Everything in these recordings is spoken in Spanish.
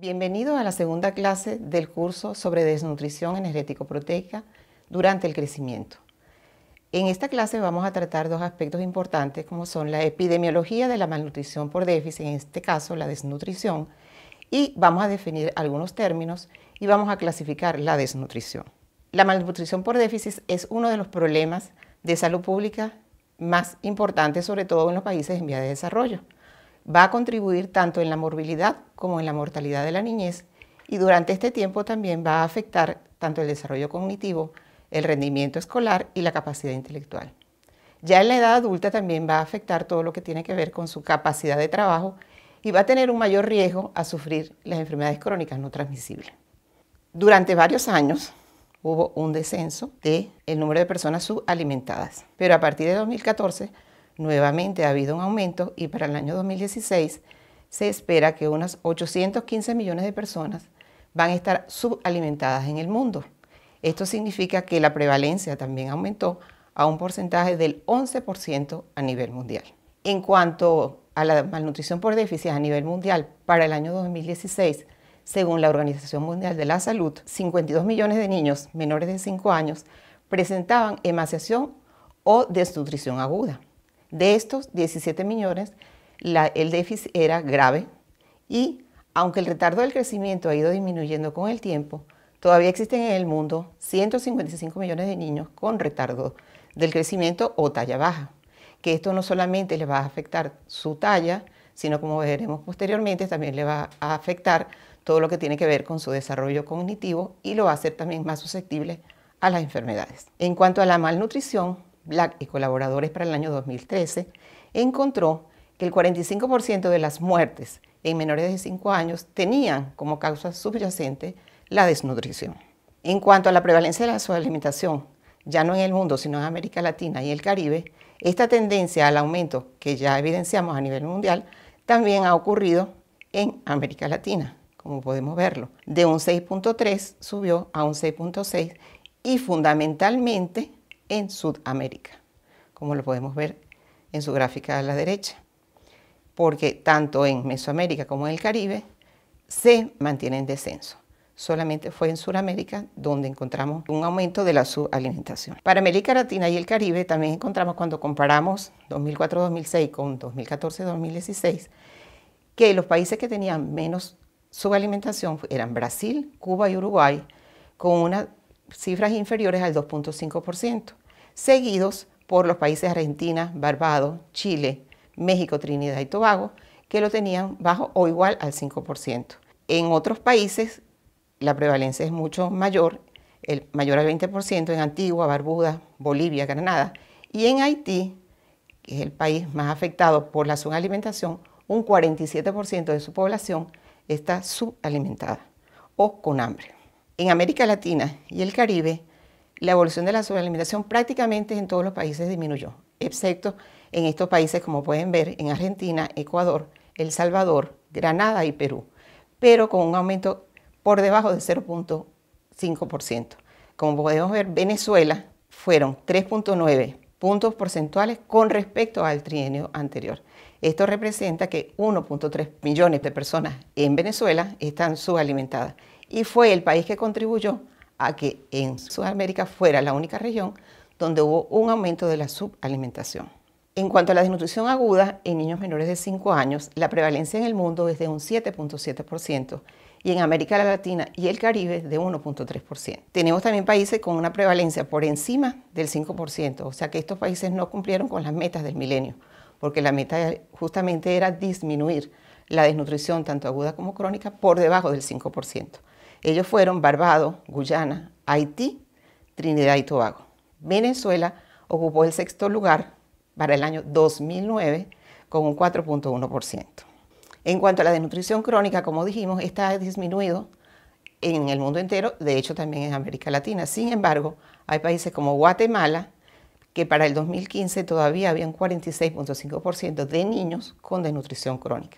Bienvenido a la segunda clase del curso sobre desnutrición energético-proteica durante el crecimiento. En esta clase vamos a tratar dos aspectos importantes como son la epidemiología de la malnutrición por déficit, en este caso la desnutrición, y vamos a definir algunos términos y vamos a clasificar la desnutrición. La malnutrición por déficit es uno de los problemas de salud pública más importantes, sobre todo en los países en vías de desarrollo. Va a contribuir tanto en la morbilidad como en la mortalidad de la niñez y durante este tiempo también va a afectar tanto el desarrollo cognitivo, el rendimiento escolar y la capacidad intelectual. Ya en la edad adulta también va a afectar todo lo que tiene que ver con su capacidad de trabajo y va a tener un mayor riesgo a sufrir las enfermedades crónicas no transmisibles. Durante varios años hubo un descenso del número de personas subalimentadas, pero a partir de 2014 nuevamente ha habido un aumento y para el año 2016 se espera que unas 815 millones de personas van a estar subalimentadas en el mundo. Esto significa que la prevalencia también aumentó a un porcentaje del 11% a nivel mundial. En cuanto a la malnutrición por déficit a nivel mundial para el año 2016, según la Organización Mundial de la Salud, 52 millones de niños menores de 5 años presentaban emaciación o desnutrición aguda. De estos 17 millones, el déficit era grave y, aunque el retardo del crecimiento ha ido disminuyendo con el tiempo, todavía existen en el mundo 155 millones de niños con retardo del crecimiento o talla baja, que esto no solamente les va a afectar su talla, sino como veremos posteriormente, también le va a afectar todo lo que tiene que ver con su desarrollo cognitivo y lo va a hacer también más susceptible a las enfermedades. En cuanto a la malnutrición, Black y colaboradores para el año 2013 encontró que el 45% de las muertes en menores de 5 años tenían como causa subyacente la desnutrición. En cuanto a la prevalencia de la subalimentación, ya no en el mundo, sino en América Latina y el Caribe, esta tendencia al aumento que ya evidenciamos a nivel mundial también ha ocurrido en América Latina, como podemos verlo. De un 6.3 subió a un 6.6 y fundamentalmente en Sudamérica, como lo podemos ver en su gráfica a la derecha, porque tanto en Mesoamérica como en el Caribe se mantiene en descenso. Solamente fue en Sudamérica donde encontramos un aumento de la subalimentación. Para América Latina y el Caribe también encontramos, cuando comparamos 2004-2006 con 2014-2016, que los países que tenían menos subalimentación eran Brasil, Cuba y Uruguay, con unas cifras inferiores al 2.5%, seguidos por los países Argentina, Barbados, Chile, México, Trinidad y Tobago, que lo tenían bajo o igual al 5%. En otros países la prevalencia es mucho mayor, mayor al 20% en Antigua, Barbuda, Bolivia, Granada, y en Haití, que es el país más afectado por la subalimentación, un 47% de su población está subalimentada o con hambre. En América Latina y el Caribe, la evolución de la subalimentación prácticamente en todos los países disminuyó, excepto en estos países, como pueden ver, en Argentina, Ecuador, El Salvador, Granada y Perú, pero con un aumento por debajo de 0.5%. Como podemos ver, Venezuela fueron 3.9 puntos porcentuales con respecto al trienio anterior. Esto representa que 1.3 millones de personas en Venezuela están subalimentadas y fue el país que contribuyó a que en Sudamérica fuera la única región donde hubo un aumento de la subalimentación. En cuanto a la desnutrición aguda en niños menores de 5 años, la prevalencia en el mundo es de un 7.7% y en América Latina y el Caribe de 1.3%. Tenemos también países con una prevalencia por encima del 5%, o sea que estos países no cumplieron con las metas del milenio, porque la meta justamente era disminuir la desnutrición tanto aguda como crónica por debajo del 5%. Ellos fueron Barbados, Guyana, Haití, Trinidad y Tobago. Venezuela ocupó el 6º lugar para el año 2009 con un 4.1%. En cuanto a la desnutrición crónica, como dijimos, esta ha disminuido en el mundo entero, de hecho también en América Latina. Sin embargo, hay países como Guatemala, que para el 2015 todavía había un 46.5% de niños con desnutrición crónica.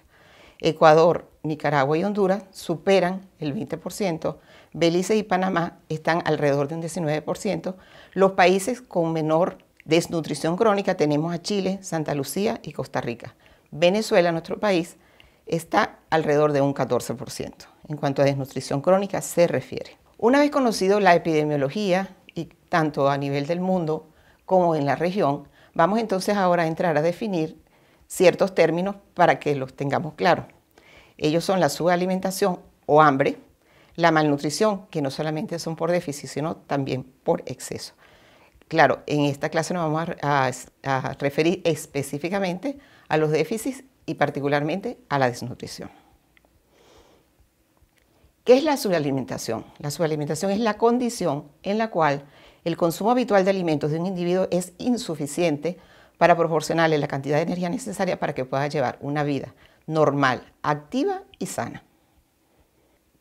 Ecuador, Nicaragua y Honduras superan el 20%, Belice y Panamá están alrededor de un 19%. Los países con menor desnutrición crónica tenemos a Chile, Santa Lucía y Costa Rica. Venezuela, nuestro país, está alrededor de un 14%, en cuanto a desnutrición crónica se refiere. Una vez conocido la epidemiología, y tanto a nivel del mundo como en la región, vamos entonces ahora a entrar a definir ciertos términos para que los tengamos claros. Ellos son la subalimentación o hambre, la malnutrición, que no solamente son por déficit, sino también por exceso. Claro, en esta clase nos vamos a referir específicamente a los déficits y particularmente a la desnutrición. ¿Qué es la subalimentación? La subalimentación es la condición en la cual el consumo habitual de alimentos de un individuo es insuficiente para proporcionarle la cantidad de energía necesaria para que pueda llevar una vida normal, activa y sana.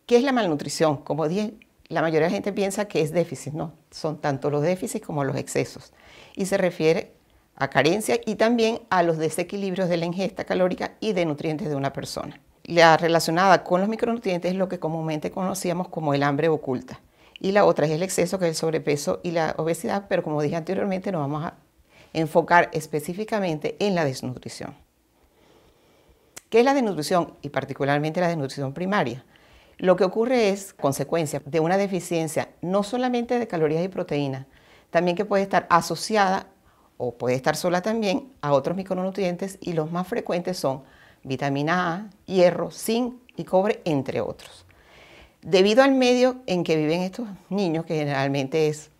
¿Qué es la malnutrición? Como dije, la mayoría de la gente piensa que es déficit, no, son tanto los déficits como los excesos. Y se refiere a carencia y también a los desequilibrios de la ingesta calórica y de nutrientes de una persona. La relacionada con los micronutrientes es lo que comúnmente conocíamos como el hambre oculta. Y la otra es el exceso, que es el sobrepeso y la obesidad, pero como dije anteriormente, nos vamos a enfocar específicamente en la desnutrición. ¿Qué es la desnutrición? Y particularmente la desnutrición primaria. Lo que ocurre es consecuencia de una deficiencia no solamente de calorías y proteínas, también que puede estar asociada o puede estar sola también a otros micronutrientes, y los más frecuentes son vitamina A, hierro, zinc y cobre, entre otros. Debido al medio en que viven estos niños, que generalmente es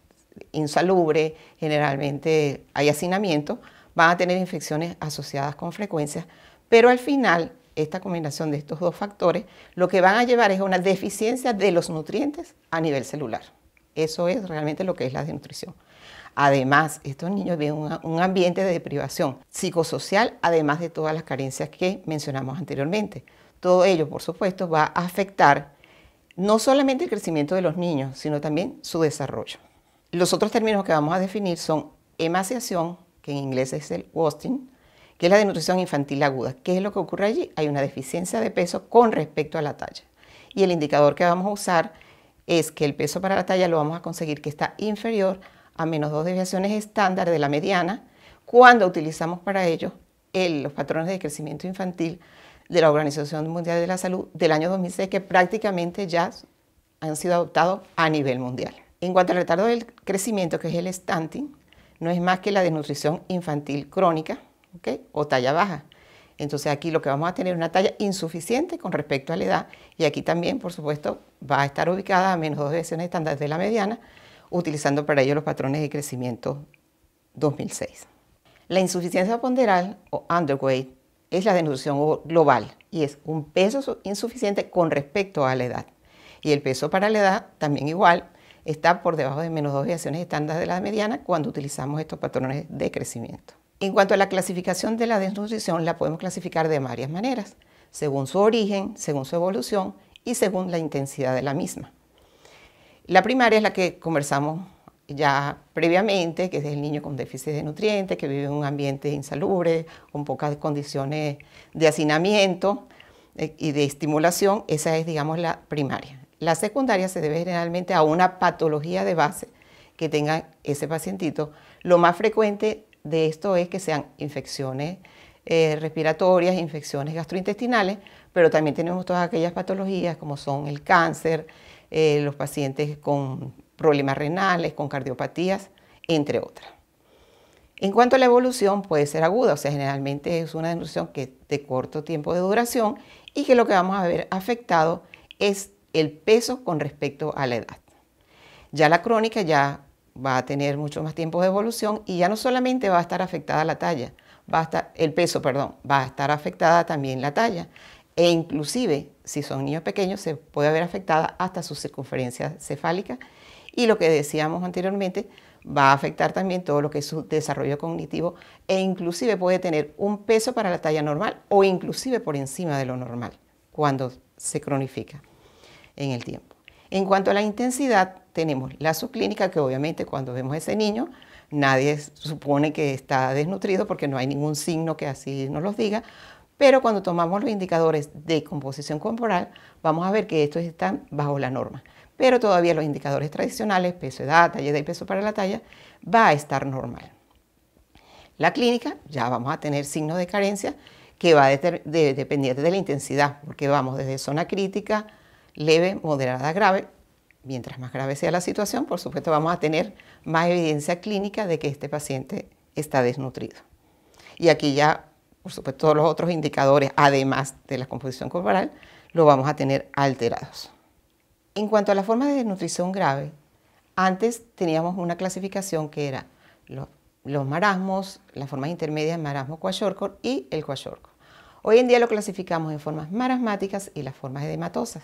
insalubre, generalmente hay hacinamiento, van a tener infecciones asociadas con frecuencia, pero al final esta combinación de estos dos factores lo que van a llevar es a una deficiencia de los nutrientes a nivel celular. Eso es realmente lo que es la desnutrición. Además, estos niños viven un ambiente de deprivación psicosocial, además de todas las carencias que mencionamos anteriormente. Todo ello, por supuesto, va a afectar no solamente el crecimiento de los niños, sino también su desarrollo. Los otros términos que vamos a definir son emaciación, que en inglés es el wasting, que es la desnutrición infantil aguda. ¿Qué es lo que ocurre allí? Hay una deficiencia de peso con respecto a la talla. Y el indicador que vamos a usar es que el peso para la talla lo vamos a conseguir que está inferior a menos 2 desviaciones estándar de la mediana, cuando utilizamos para ello los patrones de crecimiento infantil de la Organización Mundial de la Salud del año 2006, que prácticamente ya han sido adoptados a nivel mundial. En cuanto al retardo del crecimiento, que es el stunting, no es más que la desnutrición infantil crónica, ¿okay? O talla baja. Entonces aquí lo que vamos a tener es una talla insuficiente con respecto a la edad, y aquí también, por supuesto, va a estar ubicada a menos 2 desviaciones estándar de la mediana, utilizando para ello los patrones de crecimiento 2006. La insuficiencia ponderal o underweight es la desnutrición global y es un peso insuficiente con respecto a la edad. Y el peso para la edad también igual está por debajo de menos 2 desviaciones estándar de la mediana cuando utilizamos estos patrones de crecimiento. En cuanto a la clasificación de la desnutrición, la podemos clasificar de varias maneras, según su origen, según su evolución y según la intensidad de la misma. La primaria es la que conversamos ya previamente, que es el niño con déficit de nutrientes, que vive en un ambiente insalubre, con pocas condiciones de hacinamiento y de estimulación. Esa es, digamos, la primaria. La secundaria se debe generalmente a una patología de base que tenga ese pacientito. Lo más frecuente de esto es que sean infecciones respiratorias, infecciones gastrointestinales, pero también tenemos todas aquellas patologías como son el cáncer, los pacientes con problemas renales, con cardiopatías, entre otras. En cuanto a la evolución, puede ser aguda, o sea, generalmente es una desnutrición que es de corto tiempo de duración y que lo que vamos a ver afectado es el peso con respecto a la edad. Ya la crónica ya va a tener mucho más tiempo de evolución y ya no solamente va a estar afectada la talla, va a estar afectada también la talla. E inclusive, si son niños pequeños, se puede ver afectada hasta su circunferencia cefálica, y lo que decíamos anteriormente, va a afectar también todo lo que es su desarrollo cognitivo, e inclusive puede tener un peso para la talla normal o inclusive por encima de lo normal cuando se cronifica en el tiempo. En cuanto a la intensidad, tenemos la subclínica, que obviamente cuando vemos a ese niño, nadie supone que está desnutrido porque no hay ningún signo que así nos los diga, pero cuando tomamos los indicadores de composición corporal, vamos a ver que estos están bajo la norma. Pero todavía los indicadores tradicionales, peso, edad, talla y peso para la talla, va a estar normal. La clínica, ya vamos a tener signos de carencia, que va dependiente de la intensidad, porque vamos desde zona crítica, leve, moderada, grave. Mientras más grave sea la situación, por supuesto vamos a tener más evidencia clínica de que este paciente está desnutrido. Y aquí ya, por supuesto, todos los otros indicadores, además de la composición corporal, lo vamos a tener alterados. En cuanto a las formas de desnutrición grave, antes teníamos una clasificación que era los marasmos, las formas intermedias, marasmo kwashiorkor y el kwashiorkor. Hoy en día lo clasificamos en formas marasmáticas y las formas edematosas.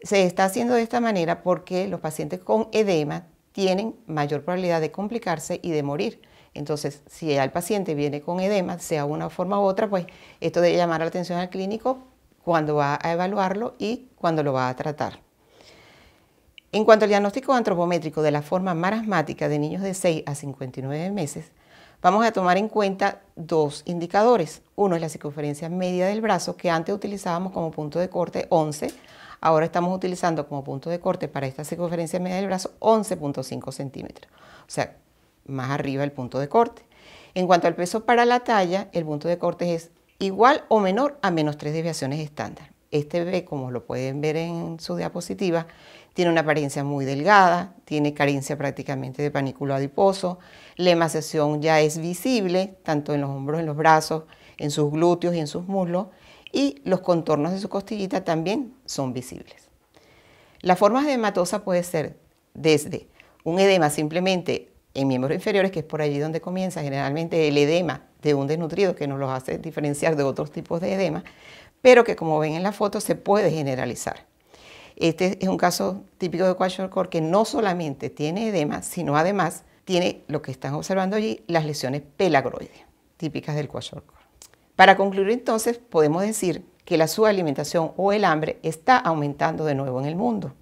Se está haciendo de esta manera porque los pacientes con edema tienen mayor probabilidad de complicarse y de morir. Entonces, si el paciente viene con edema, sea una forma u otra, pues esto debe llamar la atención al clínico cuando va a evaluarlo y cuando lo va a tratar. En cuanto al diagnóstico antropométrico de la forma marasmática de niños de 6 a 59 meses, vamos a tomar en cuenta dos indicadores. Uno es la circunferencia media del brazo, que antes utilizábamos como punto de corte 11, ahora estamos utilizando como punto de corte para esta circunferencia media del brazo 11.5 centímetros, o sea, más arriba el punto de corte. En cuanto al peso para la talla, el punto de corte es igual o menor a menos 3 desviaciones estándar. Este bebé, como lo pueden ver en su diapositiva, tiene una apariencia muy delgada, tiene carencia prácticamente de panículo adiposo, la emaciación ya es visible, tanto en los hombros, en los brazos, en sus glúteos y en sus muslos, y los contornos de su costillita también son visibles. Las formas de edematosa puede ser desde un edema simplemente en miembros inferiores, que es por allí donde comienza generalmente el edema de un desnutrido, que nos los hace diferenciar de otros tipos de edema, pero que, como ven en la foto, se puede generalizar. Este es un caso típico de kwashiorkor que no solamente tiene edema, sino además tiene, lo que están observando allí, las lesiones pelagroides, típicas del kwashiorkor. Para concluir entonces, podemos decir que la subalimentación o el hambre está aumentando de nuevo en el mundo,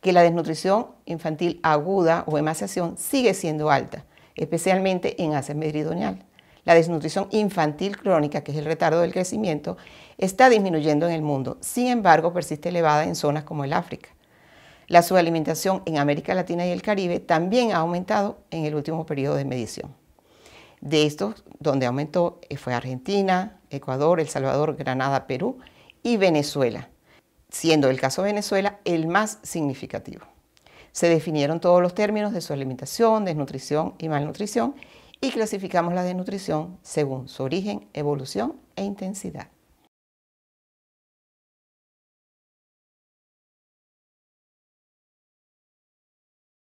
que la desnutrición infantil aguda o emaciación sigue siendo alta, especialmente en Asia meridional. La desnutrición infantil crónica, que es el retardo del crecimiento, está disminuyendo en el mundo, sin embargo persiste elevada en zonas como el África. La subalimentación en América Latina y el Caribe también ha aumentado en el último periodo de medición. De estos, donde aumentó fue Argentina, Ecuador, El Salvador, Granada, Perú y Venezuela, siendo el caso de Venezuela el más significativo. Se definieron todos los términos de subalimentación, desnutrición y malnutrición y clasificamos la desnutrición según su origen, evolución e intensidad.